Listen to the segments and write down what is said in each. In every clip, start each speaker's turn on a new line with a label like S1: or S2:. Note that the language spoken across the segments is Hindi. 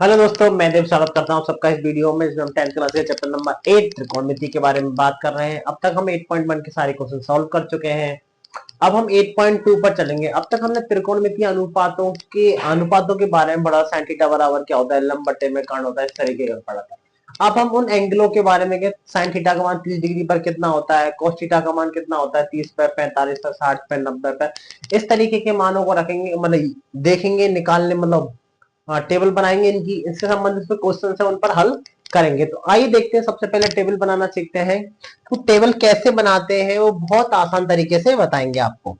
S1: हेलो दोस्तों, मैं देव स्वागत करता हूं सबका इस वीडियो में जिसमें हम 10th क्लास के चैप्टर नंबर 8 त्रिकोणमिति के बारे में बात कर रहे हैं। अब तक हम 8.1 के सारे क्वेश्चन सॉल्व कर चुके हैं। अब हम 8.2 पर चलेंगे। अब तक हमने त्रिकोणमिति अनुपातों के बारे में पढ़ा। sin थीटा बराबर क्या होता है, लंब बटे में कर्ण होता है, इस तरीके का पढ़ा था। अब हम उन एंगलों के बारे में sin थीटा का मान 30 डिग्री पर कितना होता है, cos थीटा का मान कितना होता है, 30 पर, 45 पर, 60 पर, 90 पर, इस तरीके के मानों को रखेंगे, मतलब देखेंगे, निकालने, मतलब टेबल बनाएंगे इनकी, इससे संबंधित क्वेश्चन है उन पर हल करेंगे। तो आइए देखते हैं, सबसे पहले टेबल बनाना सीखते हैं। तो टेबल कैसे बनाते हैं वो बहुत आसान तरीके से बताएंगे आपको।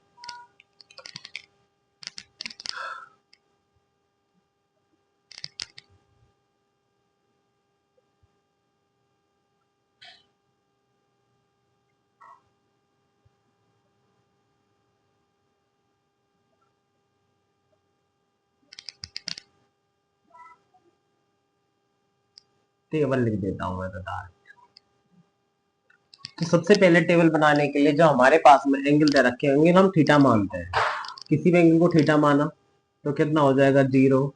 S1: टेबल लिख देता हूं मैं बता। तो सबसे पहले टेबल बनाने के लिए जो हमारे पास में एंगल दे रखे होंगे हम थीटा मानते हैं। किसी भी एंगल को थीटा माना तो कितना हो जाएगा, 0,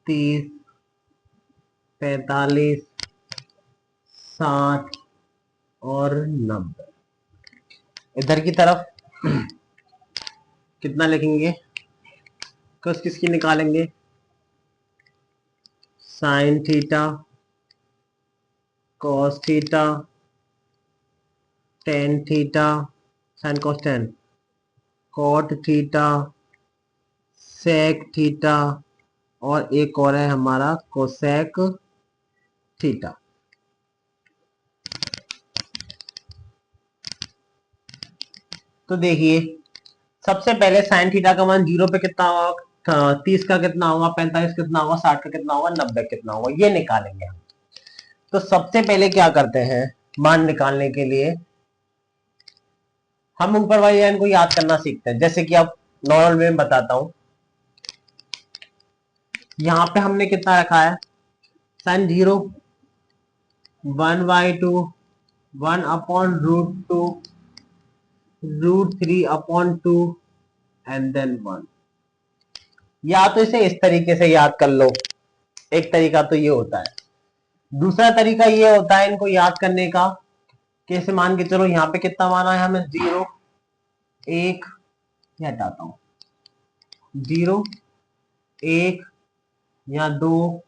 S1: 30, 45, 60 और 90। इधर की तरफ कितना लिखेंगे, कस किसकी निकालेंगे, sine theta, cos theta, tan theta, sine cos tan, cot theta, sec theta और एक और है हमारा कोसेक थीटा। तो देखिए, सबसे पहले साइन थीटा का मान 0 पे कितना होगा, 30 का कितना होगा, 45 कितना होगा, 60 का कितना होगा, 90 कितना होगा, ये निकालेंगे हम। तो सबसे पहले क्या करते हैं, मान निकालने के लिए हम ऊपर वाली लाइन को याद करना सीखते हैं। जैसे कि अब नॉर्मल में बताता हूं, यहां पे हमने कितना रखा है, साइन 0, 1/2, 1/√2, √3/2 एंड देन 1। या तो इसे इस तरीके से याद कर लो, एक तरीका तो ये होता है। दूसरा तरीका ये होता है इनको याद करने का, कैसे मान के चलो यहाँ पे कितना माना है हमें, 0, 1, ये हटाता हूं, 0, 1 या 2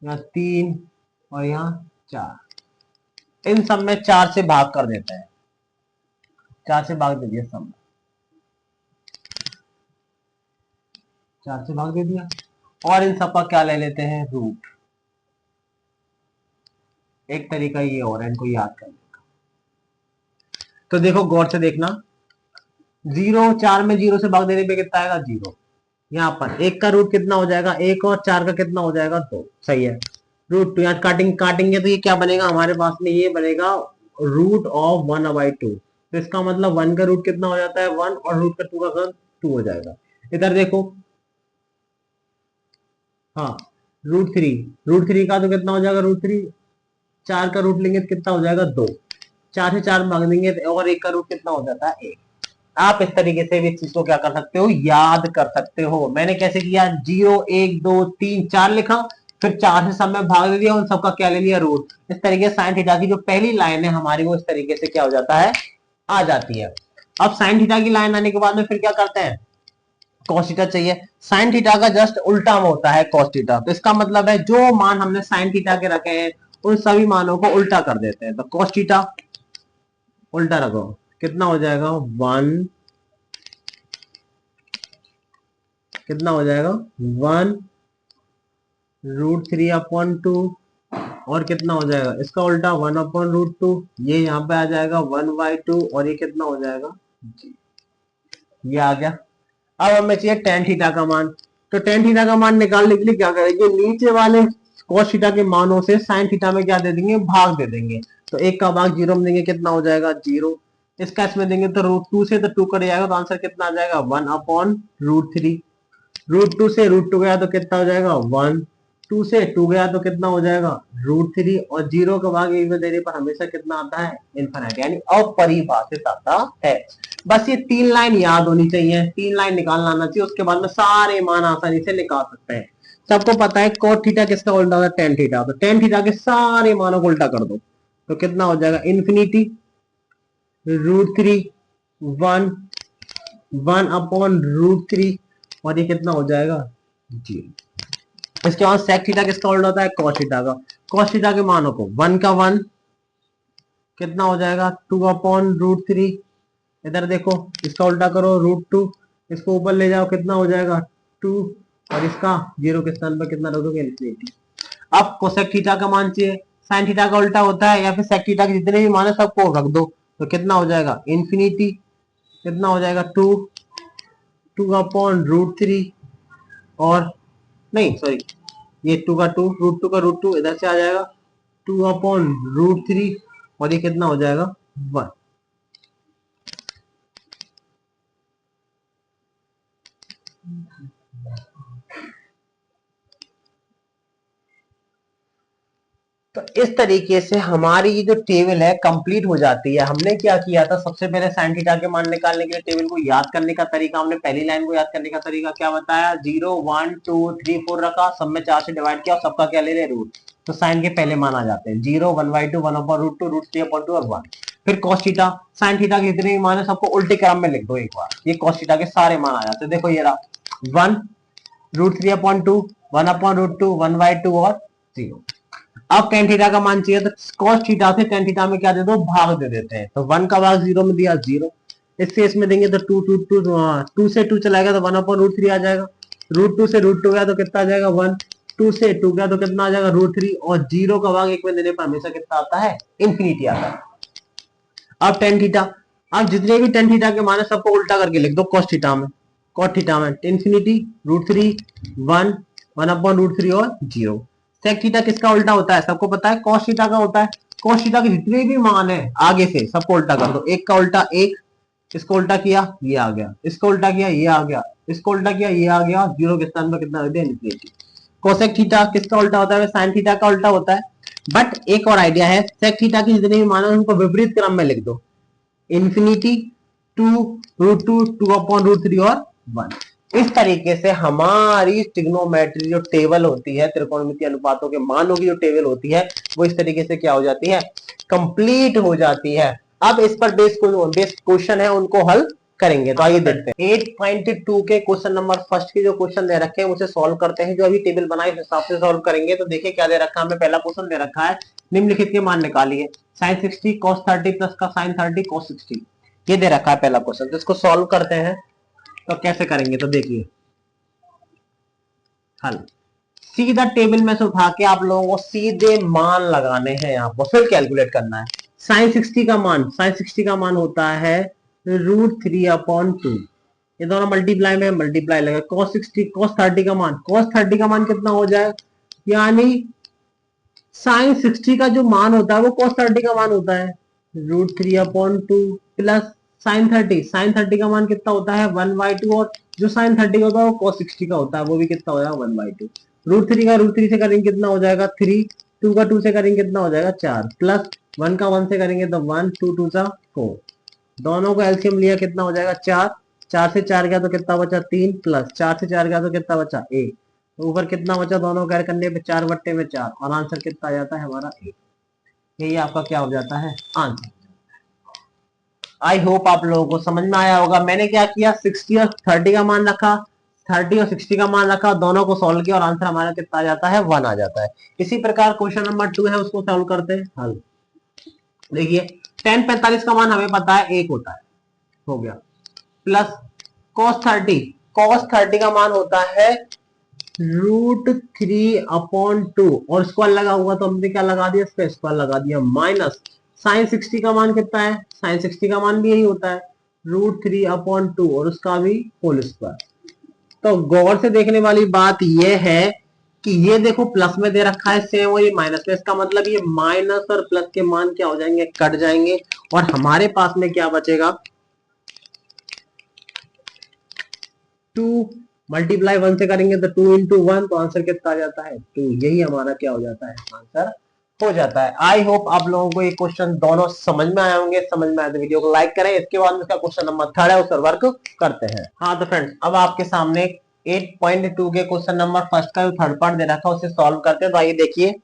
S1: या 3 और यहाँ 4। इन सब में 4 से भाग कर देते हैं, 4 से भाग दे दिया, सब में 4 से भाग दे दिया। और इन सब का क्या ले लेते हैं, रूट। एक तरीका ये और है इनको याद करने का। तो देखो गौर से देखना, 0, 4 में 0 से भाग देने पे कितना आएगा, 0। यहाँ पर 1 का रूट कितना हो जाएगा, 1 और 4 का कितना हो जाएगा, 2। सही है। √2 यहाँ काटेंगे तो ये क्या बनेगा हमारे पास में, ये बनेगा √1/2। तो इसका मतलब 1 का रूट कितना हो जाता है, 1, और रूट का 2 का 2 हो जाएगा। इधर देखो, हाँ, √3 का तो कितना हो जाएगा, √3, 4 का रूट लेंगे तो कितना हो जाएगा, 2। 4 से 4 भाग देंगे और 1 का रूट कितना हो जाता है, 1। आप इस तरीके से भी चीज को क्या कर सकते हो, याद कर सकते हो। मैंने कैसे किया, 0, 1, 2, 3, 4 लिखा, फिर 4 से सब में भाग दे दिया, उन सबका क्या ले लिया, रूट। इस तरीके से साइन थीटा की जो पहली लाइन है हमारी, वो इस तरीके से क्या हो जाता है, आ जाती है। अब साइन थीटा की लाइन आने के बाद में फिर क्या करते हैं, cos थीटा चाहिए। साइन थीटा का जस्ट उल्टा होता है cos थीटा। तो इसका मतलब है जो मान हमने साइन थीटा के रखे हैं उन सभी मानों को उल्टा कर देते हैं। तो cos थीटा उल्टा रखो, कितना हो जाएगा, 1, कितना हो जाएगा, 1√3/2, और कितना हो जाएगा इसका उल्टा, 1/√2। ये यहाँ पे आ जाएगा 1/2, और ये कितना हो जाएगा, ये आ गया। अब हमें चाहिए tan थीटा का मान। तो tan थीटा का मान निकालने के लिए क्या करेंगे, नीचे वाले cos थीटा के मानों से sin थीटा में क्या दे देंगे, भाग दे देंगे। तो 1 का भाग 0 में देंगे, कितना हो जाएगा, 0। इसका इसमें देंगे तो √2 से तो 2 कट जाएगा, तो आंसर कितना आ जाएगा, 1/√3। √2 से √2 गया तो कितना हो जाएगा, 1। 2 से 2 गया तो कितना हो जाएगा, √3। और 0 का भाग 1 में देने पर हमेशा कितना आता है, इनफिनिटी, यानी अपरिभाषित आता है। बस ये 3 लाइन याद होनी चाहिए, 3 लाइन निकालना आना चाहिए, उसके बाद में सारे मान आसानी से निकाल सकते हैं। सबको पता है cot थीटा किसका उल्टा होता है, टेन थीटा। तो टेन थीटा के सारे मानों को उल्टा कर दो तो कितना हो जाएगा, इन्फिनिटी √3 1 1 अपॉन √3 और ये कितना हो जाएगा, 0। इसके बाद sec थीटा किसका उल्टा होता है, cos थीटा का। cos थीटा के मानों को 1 का 1 कितना हो जाएगा, 2 अपॉन √3। इधर देखो इसका उल्टा करो √2, इसको ऊपर ले जाओ कितना हो जाएगा 2 और इसका 0 के स्थान पर कितना रख दोगे, इन्फिनिटी। अब कोसेक थीटा का मान चाहिए, साइन थीटा का उल्टा होता है या फिर सेक थीटा के जितने भी मान है सबको रख दो तो कितना हो जाएगा, इन्फिनिटी कितना हो जाएगा 2 2 अपॉन √3 और नहीं सॉरी ये 2 का 2 √2 का √2 इधर से आ जाएगा 2 अपॉन √3 और ये कितना हो जाएगा 1। तो इस तरीके से हमारी ये जो टेबल है कंप्लीट हो जाती है। हमने क्या किया था, सबसे पहले साइन थीटा के मान निकालने के लिए टेबल को याद करने का तरीका, हमने पहली लाइन को याद करने का तरीका क्या बताया, 0 1 2 3 4 रखा, सब में 4 से डिवाइड किया और सबका क्या ले रहे रूट, तो साइन के पहले मान आ जाते हैं 0 1/2 1 अपॉन √2 √3/2 और 1। फिर cos थीटा साइन थीटा के जितने भी मान है सबको उल्टे क्रम में लिख दो एक बार, ये cos थीटा के सारे मान आ जाते हैं। देखो ये रहा 1 √3/2 1 अपॉन √2 1/2 और 0। अब टेन थीटा का मान चाहिए तो cos थीटा से टेन थीटा में क्या दे दो, भाग दे देते हैं। तो 1 का भाग 0 में दिया 0, इस केस में देंगे तो 2 से 2 चला गया तो 1 अपॉन √3 आ जाएगा, √2 से √2 गया तो कितना आ जाएगा 1, 2 से 2 गया तो कितना आ जाएगा √3 और 0 का भाग 1 में देने पर हमेशा कितना आता है, इन्फिनिटी आता है। अब टेन थीटा, अब जितने भी टेन थीटा के मान है सबको उल्टा करके लिख दो cos थीटा में, cot थीटा में इन्फिनिटी √3 1 1 अपॉन √3 और 0। सेक थीटा किसका उल्टा होता है, सबको पता है cos थीटा का होता है। cos थीटा के जितने भी मान है आगे से सबको उल्टा कर दो, एक का उल्टा एक, इसको उल्टा किया ये आ गया, इसको उल्टा किया ये आ गया, इसको उल्टा किया ये आ गया, 0 के स्थान पर कितना रख दिया, इन्फिनिटी। कोसेक थीटा किसका उल्टा होता है, साइन थीटा का उल्टा होता है। बट एक और आइडिया है, सेक थीटा के जितने भी मान है उनको विपरीत क्रम में लिख दो, इन्फिनिटी 2 √2 2 अपॉन √3 और 1। इस तरीके से हमारी ट्रिग्नोमेट्री जो टेबल होती है, त्रिकोणमितीय अनुपातों के मानों की जो टेबल होती है वो इस तरीके से क्या हो जाती है, कंप्लीट हो जाती है। अब इस पर बेस्ड क्वेश्चन है उनको हल करेंगे। तो आइए देखते हैं 8.2 के क्वेश्चन नंबर फर्स्ट के जो क्वेश्चन दे रखे हैं उसे सॉल्व करते हैं। जो अभी टेबल बनाई उस हिसाब से सॉल्व करेंगे। तो देखिए क्या दे रखा है, हमें पहला क्वेश्चन दे रखा है निम्नलिखित के मान निकालिए, sin 60 cos 30 प्लस का sin 30 cos 60, ये दे रखा है पहला क्वेश्चन। तो इसको सॉल्व करते हैं। तो कैसे करेंगे, तो देखिए हल सीधा टेबल में से उठा के आप लोगों को सीधे मान लगाने हैं, यहाँ पर फिर कैलकुलेट करना है। sin 60 का मान, sin 60 का मान होता है √3/2, ये दोनों मल्टीप्लाई में मल्टीप्लाई लगा। cos 60 cos 30 का मान, cos 30 का मान कितना हो जाए, यानी sin 60 का जो मान होता है वो cos 30 का मान होता है √3/2 प्लस sin 30 का मान कितना होता है 1/2 और जो sin 30 का होता है वो cos 60 का होता है, वो भी कितना हो जाएगा 1/2। √3 का √3 से करेंगे कितना हो जाएगा 3, 2 का 2 से करेंगे कितना हो जाएगा 4, प्लस 1 का 1 से करेंगे तो 1 2 2 सा 4, दोनों को एलसीएम लिया कितना हो जाएगा 4, 4 से 4 गया तो कितना बचा 3, प्लस 4 से 4 गया तो कितना बचा 1, तो ऊपर कितना बचा, दोनों कैर करने पे 4/4 और आंसर कितना आ जाता है हमारा 1। यही आपका क्या हो जाता है आंसर। आई होप आप लोगों को समझ में आया होगा। मैंने क्या किया, 60 और 30 का मान रखा, 30 और 60 का मान रखा, दोनों को सॉल्व किया और आंसर हमारा कितना आ जाता है 1 आ जाता है। इसी प्रकार क्वेश्चन नंबर 2 है, उसको सॉल्व करते हैं हल। देखिए tan 45 का मान हमें पता है 1 होता है, हो गया, प्लस cos 30 का मान होता है √3/2 और स्क्वायर लगा हुआ तो हमने क्या लगा दिया, इसका स्क्वायर लगा दिया, माइनस sin 60 का मान कितना है, sin 60 का मान भी यही होता है √3/2 और उसका भी होल स्क्वायर। तो गौर से देखने वाली बात यह है कि ये देखो प्लस में दे रखा है सेम और ये माइनस में, इसका मतलब ये माइनस और प्लस के मान क्या हो जाएंगे, कट जाएंगे और हमारे पास में क्या बचेगा 2 मल्टीप्लाई 1 से करेंगे तो 2 × 1 तो आंसर कितना आ जाता है 2। यही हमारा क्या हो जाता है आंसर हो जाता है। आई होप आप लोगों को ये क्वेश्चन दोनों समझ में आए होंगे। समझ में आए तो वीडियो को लाइक करें। इसके बाद में इसका क्वेश्चन नंबर 3 है, उस पर वर्क करते हैं। हाँ तो फ्रेंड्स अब आपके सामने 8.2 के क्वेश्चन नंबर फर्स्ट का जो थर्ड पार्ट दे रखा है उसे सॉल्व करते हैं। तो आइए देखिए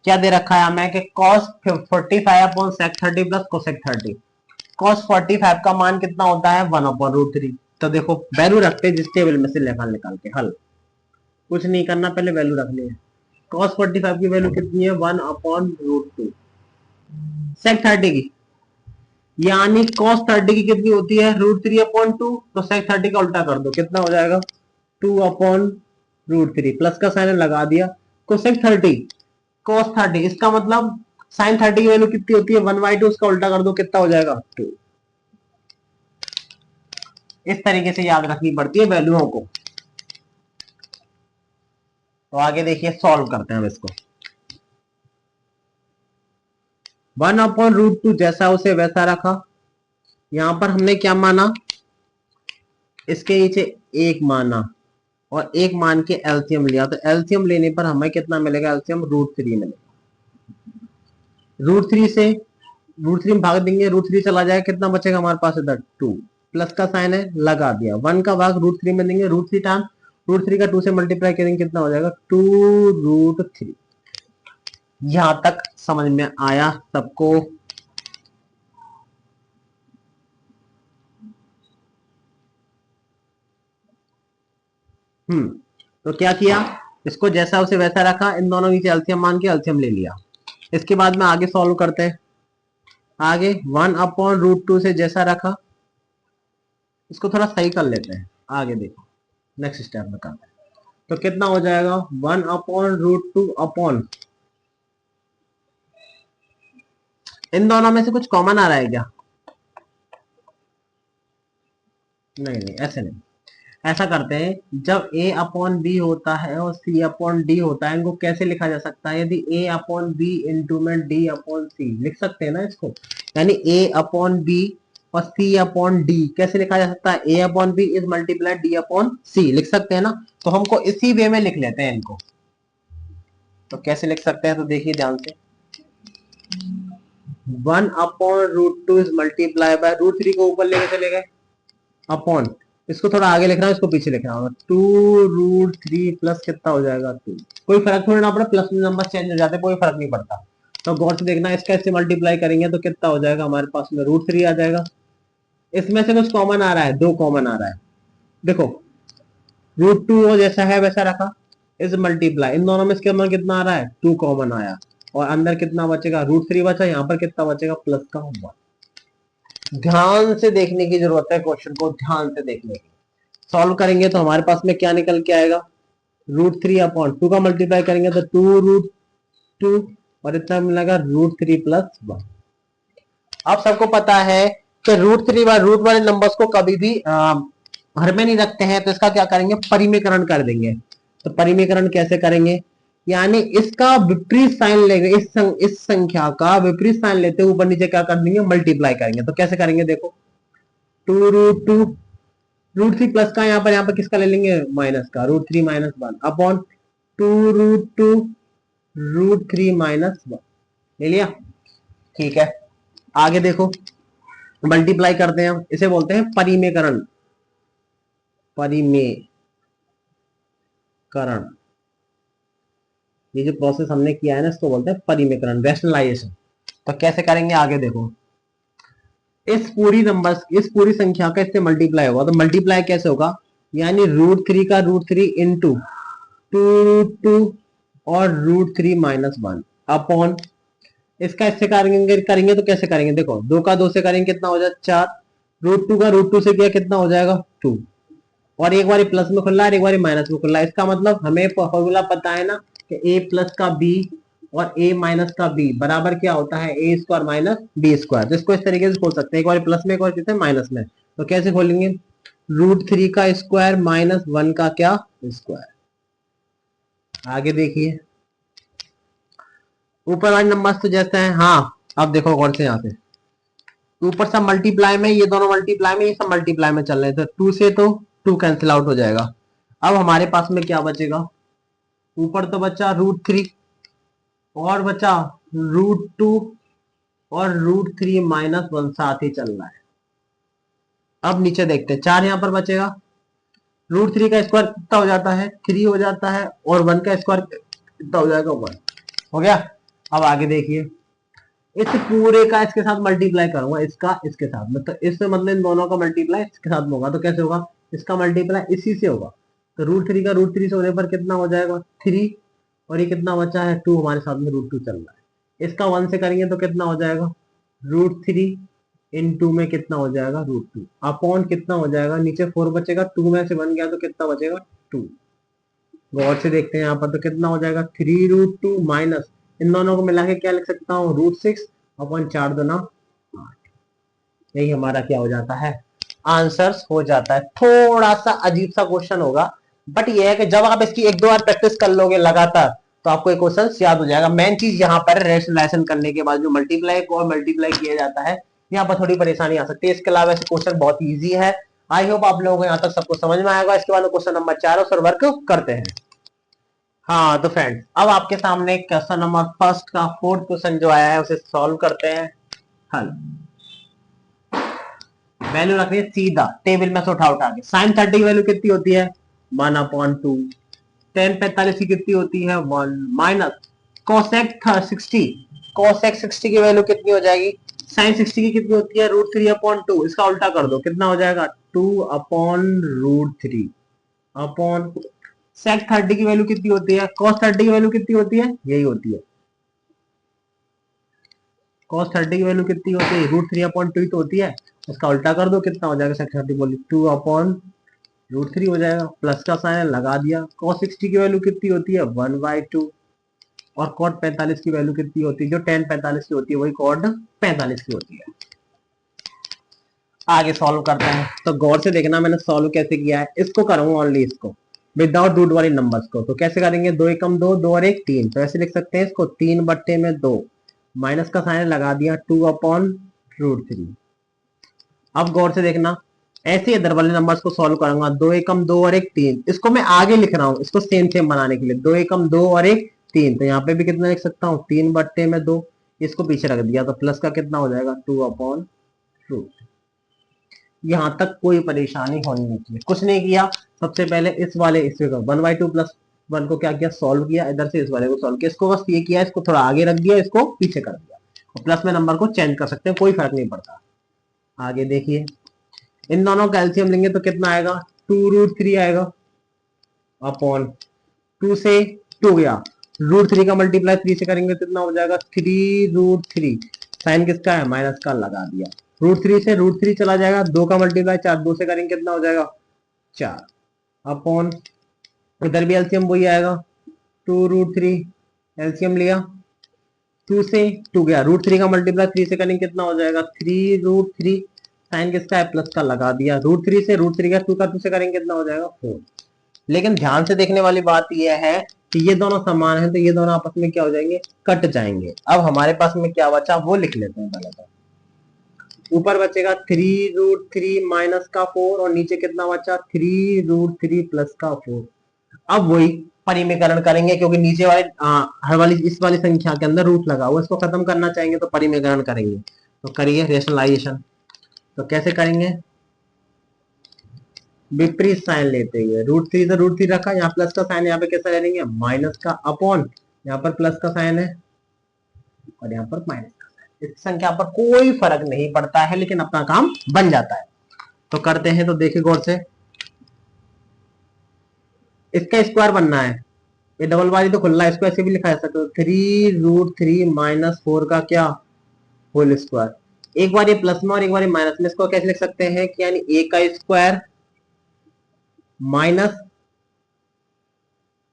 S1: क्या दे रखा है हमें कि cos 45 upon sec 30 plus cosec 30। cos 45 का मान कितना होता है 1 अपॉन रूट 3। तो देखो वैल्यू रखते हैं जिस टेबल में से निकाल के हल, कुछ नहीं करना, पहले वैल्यू रखनी है। cos 45 की वैल्यू कितनी है 1 अपॉन रूट 2। sec 30 की यानी cos 30 की कितनी होती है रूट 3 अपॉन 2। तो sec 30 का उल्टा कर दो, कितना हो जाएगा 2 अपॉन रूट 3, प्लस का साइन लगा दिया। cosec 30 cos 30 इसका मतलब sin 30 की वैल्यू कितनी होती है 1/2, उसका उल्टा कर दो, कितना हो जाएगा 2। इस तरीके से याद रखनी पड़ती है वैल्यूओं को। तो आगे देखिए सॉल्व करते हैं हम इसको। 1 अपॉन रूट 2 जैसा उसे वैसा रखा। यहां पर हमने क्या माना, इसके नीचे एक माना और एक मान के एलसीएम लिया। तो एलसीएम लेने पर हमें कितना मिलेगा, एलसीएम रूट 3 मिलेगा। रूट 3 से रूट 3 भाग देंगे, रूट 3 चला जाएगा, कितना बचेगा हमारे पास इधर 2, प्लस का साइन है लगा दिया। 1 का भाग रूट 3 में देंगे, रूट 3 टाइम रूट 3 का 2 से मल्टीप्लाई करेंगे, कितना हो जाएगा 2 रूट 3। यहां तक समझ में आया सबको। तो क्या किया, इसको जैसा उसे वैसा रखा, इन दोनों नीचे एलसीएम मान के एलसीएम ले लिया। इसके बाद में आगे सॉल्व करते हैं। आगे 1 अपॉन रूट 2 से जैसा रखा, इसको थोड़ा सही कर लेते हैं। आगे देखो नेक्स्ट स्टेप में करते हैं। तो कितना हो जाएगा 1 अपॉन रूट 2 अपॉन, इन दोनों में से कुछ कॉमन आ रहा है क्या, नहीं नहीं ऐसे नहीं। ऐसा करते हैं, जब a अपॉन बी होता है और c अपॉन डी होता है, इनको कैसे लिखा जा सकता है, यदि a अपॉन बी इंटू में d अपॉन सी लिख सकते हैं ना इसको। यानी a अपॉन बी और c अपॉन डी कैसे लिखा जा सकता है, a upon B is multiply d upon C लिख सकते हैं ना। तो हमको इसी वे में लिख लेते हैं इनको। तो कैसे लिख सकते हैं, तो देखिए ध्यान से, 1 upon root 2 is multiply by root 3 को ऊपर लेके चले गए अपॉन, इसको थोड़ा आगे लिख रहा हूँ, इसको पीछे लिख रहा हूँ, 2 रूट 3 प्लस कितना हो जाएगा 2। कोई फर्क थोड़ी ना पड़ा, प्लस में नंबर चेंज हो जाते, कोई फर्क नहीं पड़ता। तो गौर से देखना, इसका इससे मल्टीप्लाई करेंगे तो कितना हो जाएगा हमारे पास में रूट 3 आ जाएगा। इसमें से कुछ कॉमन आ रहा है, 2 कॉमन आ रहा है। देखो रूट 2 जैसा है वैसा रखा, इस मल्टीप्लाई, इन दोनों में इसके अंदर कितना आ रहा है 2 कॉमन आया, और अंदर कितना बचेगा रूट 3 बचा, यहाँ पर कितना बचेगा प्लस का 1। ध्यान से देखने की जरूरत है, क्वेश्चन को ध्यान से देखने की। सॉल्व करेंगे तो हमारे पास में क्या निकल के आएगा, रूट 3 अपॉन 2 का मल्टीप्लाई करेंगे तो 2 रूट 2 और इतना मिलेगा रूट 3 प्लस 1। आप सबको पता है कि रूट 3 बाय रूट वाले नंबर्स को कभी भी हर में नहीं रखते हैं, तो इसका क्या करेंगे परिमेकरण कर देंगे। तो परिमेकरण कैसे करेंगे, यानी इसका विपरीत साइन लेंगे, इस संख्या का विपरीत साइन लेते हुए ऊपर नीचे क्या कर देंगे मल्टीप्लाई करेंगे। तो कैसे करेंगे, देखो 2 रूट 2 रूट 3 प्लस का यहाँ पर किसका ले लेंगे माइनस का, root 3 minus 1 upon 2 root 2 root 3 minus 1 ले लिया। ठीक है आगे देखो, मल्टीप्लाई करते हैं हम, इसे बोलते हैं परिमेकरण। परिमेकरण, ये जो प्रोसेस हमने किया है ना इसको बोलते हैं परिमेकरण, रैशनलाइजेशन। तो कैसे करेंगे आगे देखो, इस पूरी संख्या का इससे मल्टीप्लाई होगा। तो मल्टीप्लाई कैसे होगा, यानी रूट 3 का रूट 3 इंटू 2 रूट 2 और रूट 3 माइनस 1 अपॉन, इसका इससे करेंगे तो कैसे करेंगे, देखो 2 का 2 से करेंगे कितना हो जाएगा 4, रूट 2 का रूट 2 से किया कितना हो जाएगा 2, और एक बार प्लस में खुल रहा है एक बार माइनस में खुल रहा है। इसका मतलब हमें फॉर्मूला पता है ना कि ए प्लस का बी और ए माइनस का बी बराबर क्या होता है ए स्क्वायर माइनस बी स्क्वायर। तो इसको इस तरीके से खोल सकते हैं, एक बार प्लस में एक बार कितने माइनस में। तो कैसे खोलेंगे, रूट 3 का स्क्वायर माइनस 1 का क्या स्क्वायर। आगे देखिए ऊपर वाले नंबर तो जैसे हैं, हाँ अब देखो कौन से यहाँ से ऊपर सब मल्टीप्लाई में, ये दोनों मल्टीप्लाई में, ये सब मल्टीप्लाई में चल रहे थे, 2 से तो 2 कैंसिल आउट हो जाएगा। अब हमारे पास में क्या बचेगा, ऊपर तो बचा रूट 3 और बचा रूट 2 और रूट 3 माइनस 1 साथ ही चल रहा है। अब नीचे देखते हैं 4 यहां पर बचेगा, √3 का स्क्वायर कितना हो जाता है 3 हो जाता है, और 1 का स्क्वायर कितना हो जाएगा 1 हो गया। अब आगे देखिए, इस पूरे का इसके साथ मल्टीप्लाई करूंगा, इसका इसके साथ, मतलब इससे मतलब इन दोनों का मल्टीप्लाई इसके साथ में होगा, तो कैसे होगा, इसका मल्टीप्लाई इसी से होगा, तो √3 का √3 से होने पर कितना हो जाएगा 3, और ये कितना बचा है 2, हमारे साथ में √2 चल रहा है, इसका 1 से करेंगे तो कितना हो जाएगा √3 इन 2 में कितना हो जाएगा √2 अपॉन कितना हो जाएगा, नीचे 4 बचेगा, 2 में से 1 गया तो कितना बचेगा 2। गौर से देखते हैं यहाँ पर, तो कितना हो जाएगा 3√2 माइनस, इन दोनों को मिला के क्या लिख सकता हूँ √6 अपॉन 4 दूना 8। यही हमारा क्या हो जाता है आंसर्स हो जाता है। थोड़ा सा अजीब सा क्वेश्चन होगा, बट ये है कि जब आप इसकी एक दो बार प्रैक्टिस कर लोगे लगातार तो आपको ये क्वेश्चन याद हो जाएगा। मेन चीज यहाँ पर रेशनलाइजेशन करने के बाद जो मल्टीप्लाई को मल्टीप्लाई किया जाता है, यहाँ पर थोड़ी परेशानी आ सकती है। इसके अलावा ऐसे क्वेश्चन बहुत ईजी है। आई होप आप लोगों को यहाँ तक सबको समझ में आएगा। इसके बाद क्वेश्चन नंबर 4 और वर्क करते हैं। हाँ तो फ्रेंड्स, अब आपके सामने क्वेश्चन नंबर फर्स्ट का 4th क्वेश्चन जो आया है उसे सॉल्व करते हैं। हल वैल्यू रखनी है सीधा टेबल में से उठा उठा के। साइन 30 की वैल्यू कितनी होती है 1/2, टेन 45 की कितनी होती है 1 माइनस कोसेक 60, कोसेक 60 की वैल्यू कितनी हो जाएगी, साइन 60 की कितनी होती है √3/2, इसका उल्टा कर दो कितना हो जाएगा 2/√3 अपॉन सेक 30 की वैल्यू कितनी होती है, कॉस 30 की वैल्यू कितनी होती है, यही होती है कॉस 30 की वैल्यू कितनी होती है √3/2 तो होती है, उसका उल्टा कर दो कितना हो जाएगा सेक 30 बोली 2/√3 हो जाएगा, प्लस का साइन लगा दिया। कॉस 60 की वैल्यू कितनी होती है 1/2, और कॉट 45 की वैल्यू कितनी होती है, जो टेन 45 की होती है वही कॉट 45 की होती है। आगे सॉल्व करते हैं, तो गौर से देखना मैंने सॉल्व कैसे किया है। इसको करूंगा ओनली इसको विदाउट रूट वाली नंबर्स को, तो कैसे करेंगे 2 एकम 2, 2 और 1 3, तो ऐसे लिख सकते हैं इसको 3/2 माइनस का साइन लगा दिया 2/√3। अब गौर से देखना, ऐसे इधर वाले नंबर्स को सॉल्व करूंगा 2 एकम 2 और 1 3, इसको मैं आगे लिख रहा हूँ इसको सेम सेम बनाने के लिए 2 एकम 2 और 1 3, तो यहाँ पे भी कितना लिख सकता हूँ 3/2, इसको पीछे रख दिया तो प्लस का कितना हो जाएगा 2/√। यहां तक कोई परेशानी होनी नहीं चाहिए। कुछ नहीं किया, सबसे पहले इस वाले इसमें 1/2 प्लस 1 को क्या किया सॉल्व किया, इधर से इस वाले को सॉल्व किया, इसको बस ये किया इसको थोड़ा आगे रख दिया इसको पीछे कर दिया, और प्लस में नंबर को चेंज कर सकते हैं कोई फर्क नहीं पड़ता। आगे देखिए, इन दोनों का एलसीएम लेंगे तो कितना आएगा 2√3 आएगा अपॉन 2 से 2 गया, √3 का मल्टीप्लाई 3 से करेंगे तो कितना हो जाएगा 3√3, साइन किसका है माइनस का लगा दिया, √3 से √3 चला जाएगा, 2 का मल्टीप्लाई 4, 2 से करेंगे कितना हो जाएगा 4 अपॉन, इधर भी एलसीएम वही आएगा 2√3, एलसीएम लिया 2 से 2 गया, √3 का मल्टीप्लाई 3 से करेंगे कितना हो जाएगा 3√3, साइन किसका है प्लस का लगा दिया, √3 से √3 का 2 का 2 से करेंगे कितना हो जाएगा 4। लेकिन ध्यान से देखने वाली बात यह है कि ये दोनों समान है तो ये दोनों आपस में क्या हो जाएंगे कट जाएंगे। अब हमारे पास में क्या बचा वो लिख लेते हैं पहले तो। ऊपर बचेगा 3√3 माइनस का 4, और नीचे कितना बचा 3√3 प्लस का 4। अब वही परिमेयकरण करेंगे क्योंकि नीचे वाले हर वाली इस वाली संख्या के अंदर रूट लगा हुआ, इसको खत्म करना चाहेंगे तो परिमेयकरण करेंगे। तो करिए रेशनलाइजेशन, तो कैसे करेंगे विपरीत साइन लेते हुए, √3 से √3 रखा, यहाँ प्लस का साइन यहाँ पे कैसा ले लेंगे माइनस का अपॉन, यहाँ पर प्लस का साइन है और यहाँ पर माइनस का साइन, इस संख्या पर कोई फर्क नहीं पड़ता है लेकिन अपना काम बन जाता है। तो करते हैं, तो देखिए गौर से, इसका स्क्वायर बनना है, ये डबल वाली तो खुला है, इसको ऐसे भी लिखा जा सकता है 3√3 माइनस 4 का क्या होल स्क्वायर, एक बार ये प्लस में और एक बार ये माइनस में, इसको कैसे लिख सकते हैं कि यानी a का स्क्वायर माइनस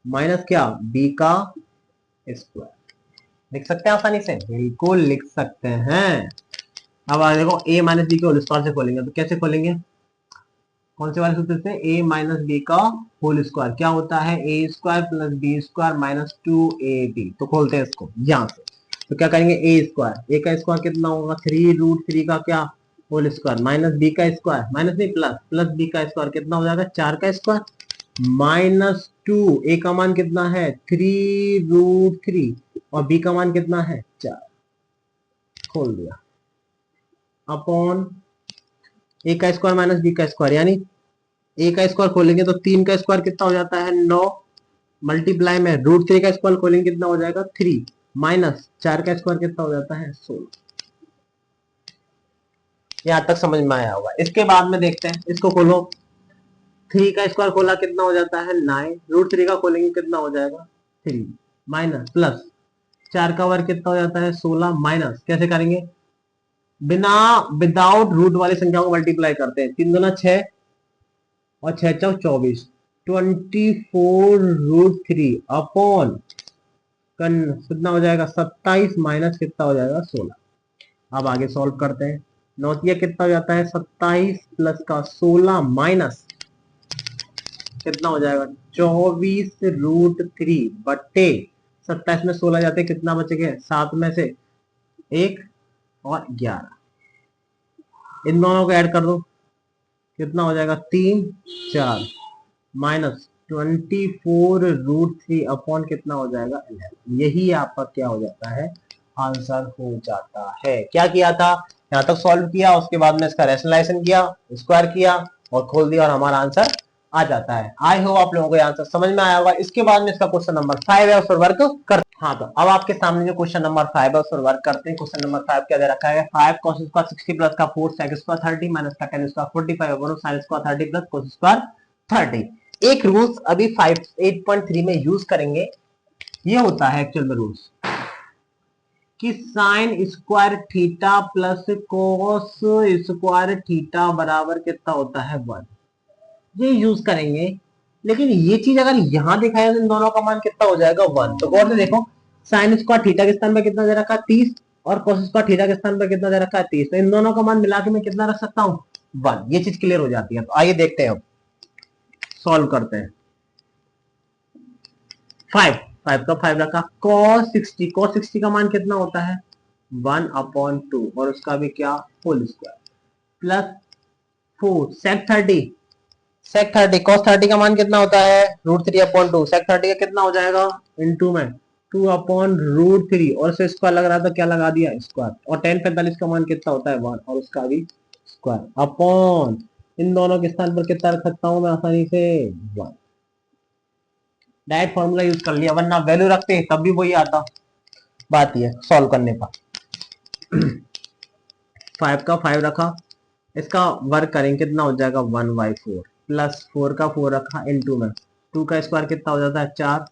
S1: माइनस क्या b का स्क्वायर, लिख सकते हैं आसानी से, बिल्कुल लिख सकते हैं। अब आ देखो a माइनस बी के होल स्क्वायर से खोलेंगे, तो कैसे खोलेंगे कौन से वाले सूत्र से, a माइनस बी का होल स्क्वायर क्या होता है a square plus b square minus 2ab, तो खोलते हैं इसको यहां से, तो क्या करेंगे a स्क्वायर, a का स्क्वायर कितना होगा 3√3 का क्या होल स्क्वायर माइनस b का स्क्वायर, माइनस नहीं प्लस, प्लस b का स्क्वायर कितना हो जाएगा 4 का स्क्वायर माइनस 2, a का मान कितना है 3√3 और b का मान कितना है 4, खोल दिया अपॉन a का स्क्वायर माइनस b का स्क्वायर यानी ए का स्क्वायर खोलेंगे तो 3 का स्क्वायर कितना हो जाता है 9, मल्टीप्लाई में √3 का स्क्वायर खोलेंगे कितना हो जाएगा 3, माइनस 4 का स्क्वायर कितना हो जाता है 16। यहां तक समझ में आया होगा। इसके बाद में देखते हैं, इसको खोलो, 3 का स्क्वायर खोला कितना हो जाता है 9, √3 का खोलेंगे कितना हो जाएगा 3, माइनस प्लस 4 का वर्ग कितना हो जाता है 16, माइनस कैसे करेंगे, बिना विदाउट रूट वाली संख्याओं को मल्टीप्लाई करते हैं, 3 दूना 6 और 6 चौक 24, 24√3 अपॉन कितना हो जाएगा 27, माइनस कितना हो जाएगा 16। अब आगे सॉल्व करते हैं, नौतिया कितना हो जाता है 27 प्लस का 16 माइनस कितना हो जाएगा 24√3 बट्टे 27 में 16 जाते कितना बचेगा 7 में से 1 और 11, इन दोनों को ऐड कर दो कितना हो जाएगा 3 4 माइनस 24√3 अपॉन कितना हो जाएगा 11। यही आपका क्या हो जाता है आंसर हो जाता है। क्या किया था, यहां तक सॉल्व किया, उसके बाद में इसका रैशनलाइजेशन किया, स्क्वायर किया और खोल दिया और हमारा आंसर आ जाता है। आई होप आप लोगों को आंसर समझ में आया होगा। इसके बाद में इसका क्वेश्चन नंबर 5 है, उस पर वर्क करते हैं। हाँ, तो अब आपके सामने जो क्वेश्चन नंबर 5 है उस पर वर्क करते हैं। क्वेश्चन नंबर 5 क्या दे रखा है, 5 cos स्क्वायर 60 प्लस का 4 sec स्क्वायर 30 माइनस का tan square 45 over sin square 30 plus cos square 30। एक रूल्स अभी 8.3 में यूज करेंगे, ये होता है एक्चुअल में रूल्स कि sine square theta plus cos square theta बराबर कितना होता है 1, ये यूज करेंगे। लेकिन ये चीज अगर यहां दिखाया तो इन दोनों का मान कितना हो जाएगा 1। तो गौर से देखो, साइन स्क्वायर थीटा के स्थान पर कितना दे रखा है 30 और कोस स्क्वायर थीटा के स्थान पर कितना दे रखा है 30, तो इन दोनों का मान मिला के मैं कितना रख सकता हूँ 1। ये चीज क्लियर हो जाती है। तो आइए देखते हैं, सॉल्व करते हैं। 5 का 5 रखा, cos 60 का मान कितना होता है 1/2 और उसका भी क्या whole square plus 4 sec 30 cos 30 का मान कितना होता है √3/2, sec 30 का कितना हो जाएगा इनटू में 2/√3 और से स्क्वायर लग रहा था क्या लगा दिया स्क्वायर, और tan 45 का मान कितना होता है 1 और उसका भी स्क्वायर अपॉन इन दोनों के स्थान पर कितना रख सकता हूं मैं आसानी से 1। डायरेक्ट फॉर्मूला यूज कर लिया, वरना वैल्यू रखते तब भी वही आता। बात ये सॉल्व करने पर 5 का 5 रखा, इसका वर्क करेंगे कितना हो जाएगा 1/4 प्लस 4 का 4 रखा इनटू में 2 का स्क्वायर कितना हो जाता है 4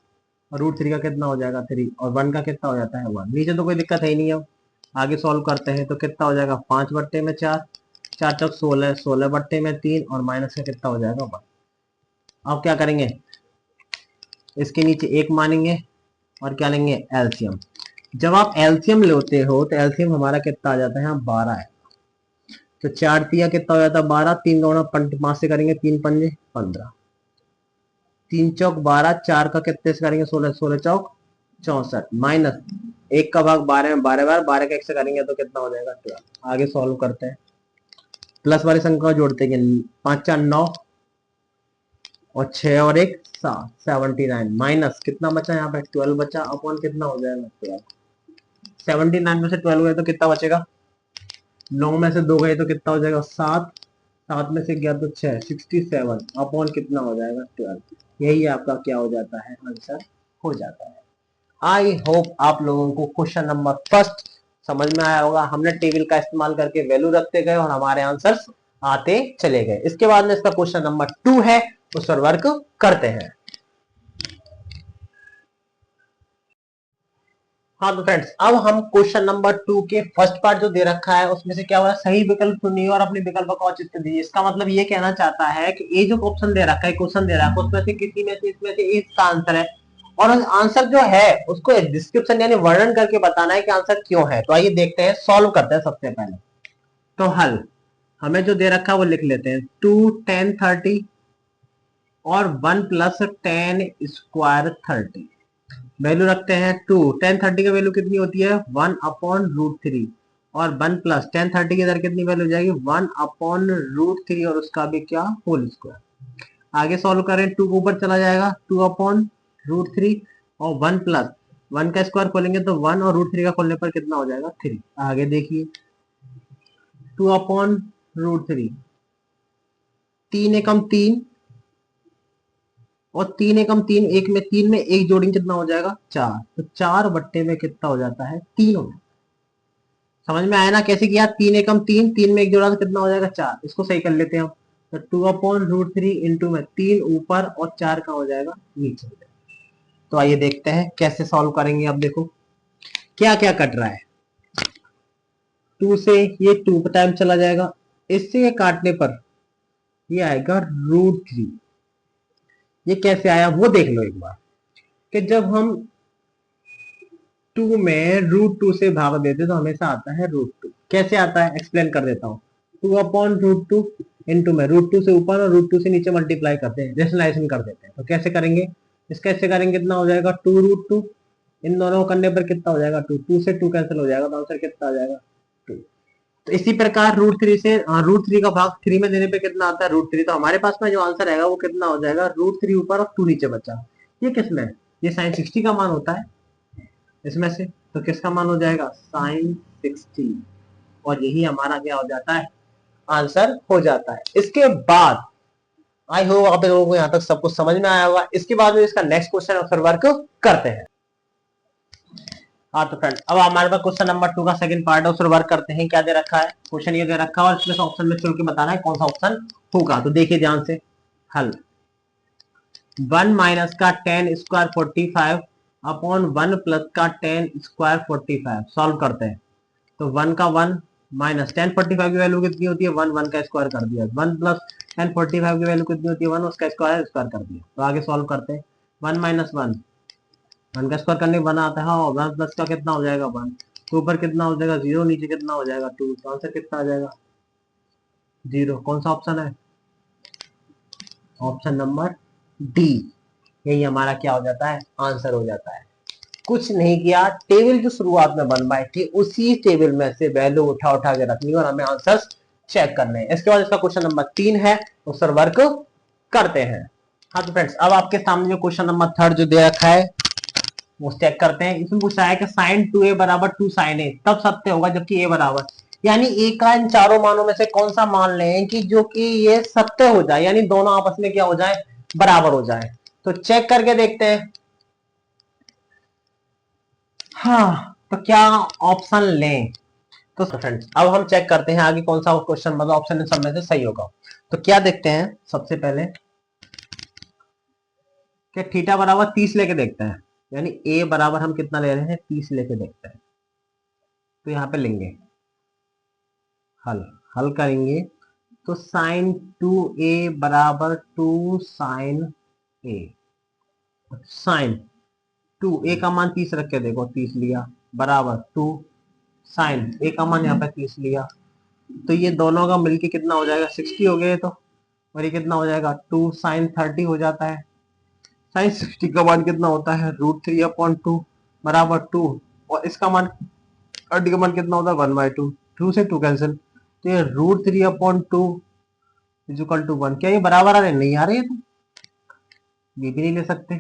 S1: और √3 का कितना हो जाएगा 3 और 1 का कितना हो जाता है 1। नीचे तो कोई दिक्कत है ही नहीं है। आगे सॉल्व करते हैं तो कितना हो जाएगा 5/4, 4 चौक 16, 16/3 और माइनस का कितना हो जाएगा 1। अब क्या करेंगे, इसके नीचे 1 मानेंगे और क्या लेंगे एलसीएम। जब आप एलसीएम लेते हो तो एलसीएम हमारा कितना आ जाता है यहाँ 12 है, तो 4 तिया कितना हो जाता है 12, 3 गुणा 5 से करेंगे 3 पंजे 15, 3 चौक 12, 4 का कितने से करेंगे 16, 16 चौक 64 माइनस 1 का भाग 12 में 12 बार 12 का 1 से करेंगे तो कितना हो जाएगा 12। आगे सॉल्व करते हैं, प्लस वाली संख्या जोड़ते हैं 5 4 9 और 6 और 1 7 79 माइनस कितना बचा यहाँ पे 12 बचा अपॉन कितना हो जाएगा 12। 79 में से 12 गए तो कितना बचेगा, 9 में से 2 गए तो कितना हो जाएगा 7, 7 में से गया तो 6 67 अपॉन कितना हो जाएगा 12। यही आपका क्या हो जाता है आंसर हो जाता है। आई होप आप लोगों को क्वेश्चन नंबर फर्स्ट समझ में आया होगा। हमने टेबल का इस्तेमाल करके वैल्यू रखते गए और हमारे आंसर्स आते चले गए। इसके बाद में इसका क्वेश्चन नंबर 2 है, उस पर वर्क करते हैं। हाँ तो फ्रेंड्स, अब हम क्वेश्चन नंबर 2 के फर्स्ट पार्ट जो दे रखा है उसमें से क्या हो रहा है, सही विकल्प चुनिए और अपने विकल्प का औचित्य दीजिए। इसका मतलब ये कहना चाहता है कि ये जो ऑप्शन दे रखा है, क्वेश्चन दे रहा है उसमें से किसी में से इसमें से इसका आंसर है और आंसर जो है उसको डिस्क्रिप्शन यानी वर्णन करके बताना है कि आंसर क्यों है। तो आइए देखते हैं, सॉल्व करते हैं। सबसे पहले तो हल हमें जो दे रखा है वो लिख लेते हैं, 2 tan 30 और 1 प्लस tan स्क्वायर 30। वैल्यू रखते हैं 2, tan 30 का वैल्यू कितनी होती है 1/√3 और 1 प्लस tan 30 की इधर कितनी वैल्यू हो जाएगी 1/√3 और उसका भी क्या होल स्क्वायर। आगे सॉल्व करें, 2 को ऊपर चला जाएगा 2/√3 और 1 प्लस 1 का स्क्वायर खोलेंगे तो 1 और √3 का खोलने पर कितना हो जाएगा 3। आगे देखिए 2/√3, 3 एकम 3 और 3 एकम 3, एक में 3 में एक जोड़ेंगे कितना हो जाएगा 4, तो 4 बट्टे में कितना हो जाता है 3 हो जाता है। समझ में आया ना कैसे किया, 3 एकम 3, 3 में एक जोड़ा तो कितना हो जाएगा 4, इसको सही कर लेते हैं हम। तो 2/√3 इंटू में 3 ऊपर और 4 का हो जाएगा नीचे। तो आइए देखते हैं कैसे सॉल्व करेंगे। अब देखो क्या क्या कट रहा है, 2 से ये 2 टाइम चला जाएगा, इससे ये काटने पर ये आएगा √3। ये कैसे आया वो देख लो एक बार, कि जब हम 2 में √2 से भाग देते तो हमेशा आता है √2। कैसे आता है एक्सप्लेन कर देता हूँ। 2/√2 इंटू में √2 से ऊपर और √2 से नीचे मल्टीप्लाई करते हैं, रेशनलाइजेशन कर देते हैं। तो कैसे करेंगे, इसका कैसे करेंगे, कितना हो जाएगा 2√2, इन दोनों को करने पर कितना हो जाएगा 2, 2 से 2 कैंसिल हो जाएगा, तो आंसर कितना आ जाएगा 2। तो इसी प्रकार √3 से √3 का भाग 3 में देने पे कितना आता है √3। तो हमारे पास में जो आंसर आएगा वो कितना हो जाएगा √3 ऊपर और 2 नीचे बचा। ये किसमें, ये sin 60 का मान होता है इसमें से, तो किसका मान हो जाएगा sin 60, और यही हमारा क्या हो जाता है आंसर हो जाता है। इसके बाद आई होप आप लोगों को यहाँ तक सब कुछ समझ में आया होगा। इसके बाद में इसका नेक्स्ट क्वेश्चन अक्सर वर्क करते हैं। हाँ तो फ्रेंड अब हमारे पास क्वेश्चन नंबर 2 का सेकंड पार्ट है, उस पर वर्क करते हैं। क्या दे रखा है, क्वेश्चन ये दे रखा है और इसमें से ऑप्शन में चुन के बताना है कौन सा ऑप्शन होगा। तो देखिए ध्यान से हल, 1 माइनस का 10 स्क्वायर 45 अपॉन 1 प्लस का 10 स्क्वायर 45 सॉल्व करते हैं। तो 1 का 1 माइनस 10 45 की वैल्यू कितनी होती है 1, 1 का स्क्वायर कर दिया, 1 प्लस 10 45 की वैल्यू कितनी होती है 1, उसका स्क्वायर कर दिया। तो आगे सॉल्व करते हैं, 1 माइनस 1, 1 का स्क्वायर करने 1 आता है, हाँ 1 प्लस का कितना हो जाएगा 1, तो ऊपर कितना हो जाएगा 0, नीचे कितना हो जाएगा 2, तो आंसर कितना आ जाएगा 0। कौन सा ऑप्शन है, ऑप्शन नंबर डी, यही हमारा क्या हो जाता है आंसर हो जाता है। कुछ नहीं किया, टेबल जो शुरुआत में बनवाई थी उसी टेबल में से वैल्यू उठा उठा के रखनी और हमें आंसर्स चेक करने हैं। इसके बाद इसका क्वेश्चन नंबर 3 है, उस पर वर्क करते हैं। हाँ तो फ्रेंड्स अब आपके सामने जो क्वेश्चन नंबर 3 जो दे रखा है वो चेक करते हैं। इसमें पूछा है कि sin 2a बराबर 2 sin a तब सत्य होगा जबकि a बराबर, यानी a का इन चारों मानों में से कौन सा मान लें कि जो कि ये सत्य हो जाए, यानी दोनों आपस में क्या हो जाए बराबर हो जाए। तो चेक करके देखते हैं। हाँ तो क्या ऑप्शन लें, तो फ्रेंड्स अब हम चेक करते हैं आगे कौन सा क्वेश्चन मतलब ऑप्शन इन सब में से सही होगा। तो क्या देखते हैं सबसे पहले कि थीटा बराबर 30 लेके देखते हैं, यानी a बराबर हम कितना ले रहे हैं 30 लेके देखते हैं। तो यहाँ पे लेंगे हल, हल करेंगे तो साइन 2a बराबर 2 साइन a, साइन 2 a का मान 30 रख के देखो 30 लिया बराबर 2 साइन a का मान यहाँ पे 30 लिया, तो ये दोनों का मिलके कितना हो जाएगा 60 हो गए। तो और ये कितना हो जाएगा 2 साइन 30 हो जाता है। साइन 60 का मान कितना होता है √3/2 बराबर 2, और इसका मान 30 का मान कितना होता है 1/2, 2 से 2 कैंसिल, तो ये √3/2 इज इक्वल टू 1। क्या ये बराबर आ रहे नहीं आ रहे हैं, तो ये भी नहीं ले सकते।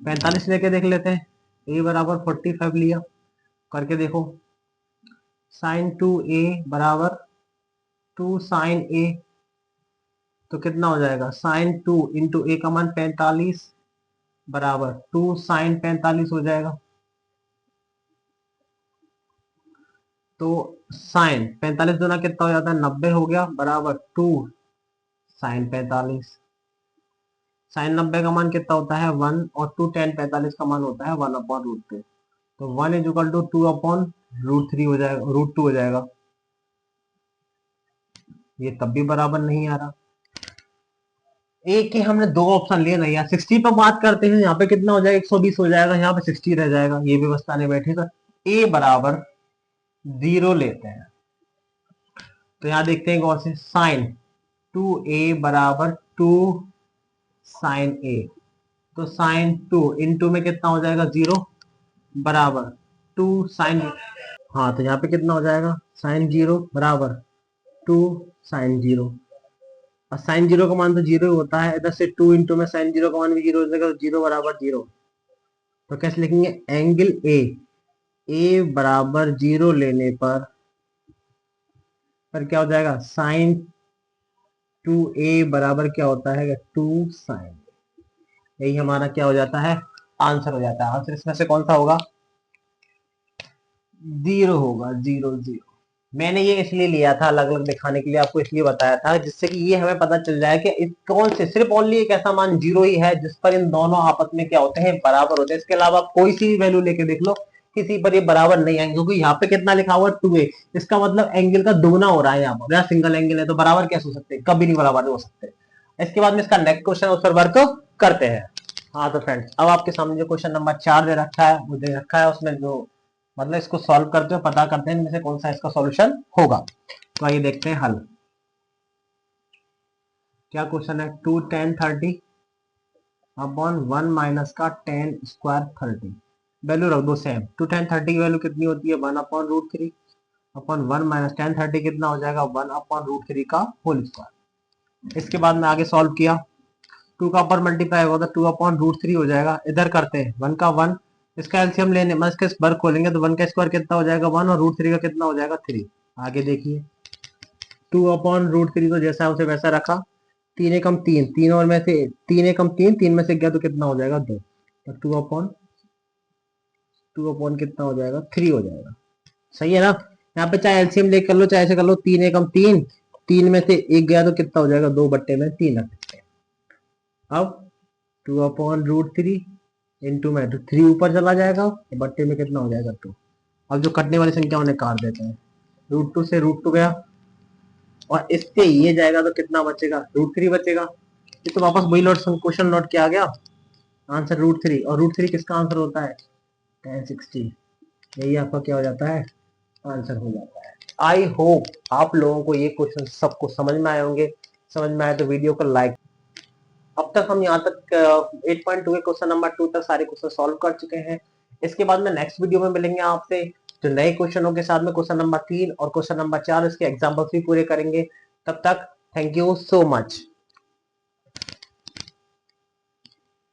S1: 45 लेके देख लेते हैं, a बराबर 45 लिया, करके देखो साइन 2a बराबर 2 साइन a, तो कितना हो जाएगा साइन 2 इंटू a का मान 45 बराबर 2 साइन 45 हो जाएगा। तो साइन 45 दूना कितना हो जाता है 90 हो गया बराबर 2 साइन 45, साइन 90 का मान कितना होता है 1, और 2 टेन 45 का मान होता है 1/√2, तो 1 इज इक्वल टू 2/√3 हो जाएगा, √2 हो जाएगा। ये तब भी बराबर नहीं आ रहा, एक के हमने दो ऑप्शन लिए नहीं यार। 60 पर बात करते हैं, यहाँ पे कितना हो जाएगा 120 हो जाएगा, यहाँ पे 60 रह जाएगा, ये व्यवस्था नहीं बैठेगा। a बराबर 0 लेते हैं, तो यहाँ देखते हैं गौर से साइन 2a बराबर 2 साइन a, तो साइन 2 इंटू में कितना हो जाएगा 0 बराबर 2 साइन, हाँ तो यहाँ पे कितना हो जाएगा साइन 0 बराबर 2 साइन 0, और साइन 0 का मान तो 0 ही होता है, इधर से 2 इंटू में साइन 0 का मान भी 0 हो जाएगा, तो 0 बराबर 0। तो कैसे लिखेंगे एंगल ए बराबर 0 लेने पर क्या हो जाएगा साइन 2a बराबर क्या होता है 2 साइन, यही हमारा क्या हो जाता है, आंसर हो जाता है। आंसर इसमें से कौन सा होगा, 0 होगा, 0 0। मैंने ये इसलिए लिया था अलग अलग दिखाने के लिए, आपको इसलिए बताया था जिससे कि ये हमें पता चल जाए कि कौन से सिर्फ ओनली एक ऐसा मान 0 ही है जिस पर इन दोनों आपस में क्या होते हैं, बराबर होते हैं। इसके अलावा आप कोई सी वैल्यू लेके देख लो, किसी पर ये बराबर नहीं आएंगे, क्योंकि यहाँ पे कितना लिखा हुआ है 2a, इसका मतलब एंगल का दोगुना हो रहा है यहाँ पर। सिंगल एंगल है तो बराबर कैसे हो सकते हैं, कभी नहीं बराबर हो सकते। इसके बाद में इसका नेक्स्ट क्वेश्चन उस पर वर्क करते हैं। हाँ तो फ्रेंड्स, अब आपके सामने जो क्वेश्चन नंबर 4 दे रखा है, वो दे रखा है, उसमें जो मतलब इसको सॉल्व करते हो पता करते हैं इनमें से कौन सा इसका सॉल्यूशन होगा। तो आइए देखते हैं हल। क्या क्वेश्चन है, 2 10 30 अपॉन 1 माइनस का 10 स्क्वायर 30, वैल्यू रख दो सेम। 2 10 30 की वैल्यू कितनी होती है, 1 अपॉन रूट 3 अपॉन 1 माइनस 10 30 कितना हो जाएगा, 1 अपॉन रूट 3 का होल स्क्वायर। इसके बाद में आगे सॉल्व किया, 2 का ऊपर मल्टीप्लाई होगा तो 2 अपॉन रूट 3 हो जाएगा। इधर करते हैं 1 का 1, इसका एलसीएम लेने मतलब इसके वर्ग खोलेंगे तो 1 का स्क्वायर कितना हो जाएगा 1, और रूट 3 का कितना हो जाएगा 3। आगे देखिए 2 अपॉन रूट 3 तो जैसा है उसे वैसा रखा, 3 एकम 3, 3 और में से 3 एकम 3, 3 में से गया तो कितना हो जाएगा 2, तो 2 अपॉन कितना हो जाएगा 3 हो जाएगा। सही है ना। यहाँ पे चाहे एलसीएम लेकर कर लो चाहे ऐसे कर लो, 3 एकम 3, 3 में से 1 गया तो कितना हो जाएगा 2 बट्टे में 3 रख सकते हैं। अब 2 अपॉन रूट 3 इंटू में 3 ऊपर चला जाएगा, बट्टे में कितना हो जाएगा 2। अब जो कटने वाली संख्या उन्हें काट देते हैं, रूट 2 से रूट 2 गया, और इससे ये जाएगा तो कितना बचेगा, रूट 3 बचेगा। ये तो वापस वही क्वेश्चन नोट किया गया, आंसर रूट 3, और रूट 3 किसका आंसर होता है 1060। यही आपका क्या हो जाता है, आंसर हो जाता है। आई होप आप लोगों को ये क्वेश्चन सबको समझ में आए होंगे। समझ में आए तो वीडियो को लाइक। अब तक हम यहाँ तक 8.2 के क्वेश्चन नंबर 2 तक सारे क्वेश्चन सॉल्व कर चुके हैं। इसके बाद में नेक्स्ट वीडियो में मिलेंगे आपसे जो नए क्वेश्चनों के साथ में क्वेश्चन नंबर 3 और क्वेश्चन नंबर 4 इसके एग्जाम्पल्स भी पूरे करेंगे। तब तक थैंक यू सो मच।